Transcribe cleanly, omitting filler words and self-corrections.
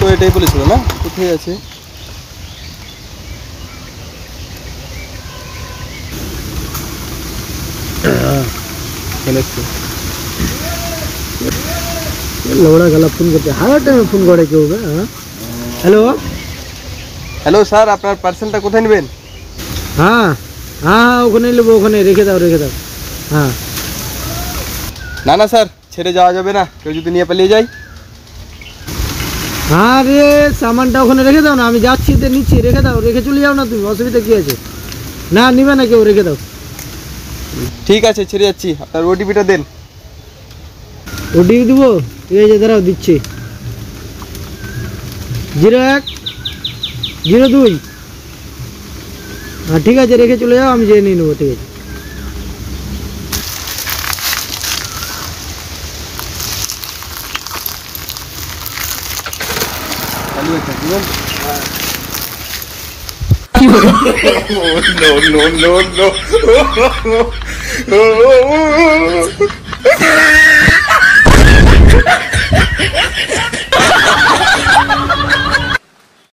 তো এটাই বলেছিল না? কোথায় আছে? লড়া গলা ফোন করতে হার টাইমে ফোন করে কেউ। হ্যাঁ হ্যালো হ্যালো স্যার, আপনার পার্সেলটা কোথায় নেবেন? হ্যাঁ হ্যাঁ ওখানে নেবো, ওখানে রেখে দাও রেখে দাও। হ্যাঁ না না স্যার, ছেড়ে যাওয়া যাবে না, কেউ যদি নিয়ে পালিয়ে যায়। হ্যাঁ রে সামানটা ওখানে রেখে দাও না, আমি যাচ্ছি তো নিচ্ছি, রেখে দাও, রেখে চলে যাও না তুমি, অসুবিধা কী আছে? না নিবে না কেউ, রেখে দাও। ঠিক আছে, ছেড়ে যাচ্ছি, আপনার ওটিপিটা দেন। ওটিপি দেবো? ঠিক আছে দাঁড়াও দিচ্ছি। 0102। হ্যাঁ ঠিক আছে, রেখে চলে যাও, আমি যেয়ে নিয়ে নেবো। ঠিক আছে। চালু আছে দিবেন? no, no, no, no.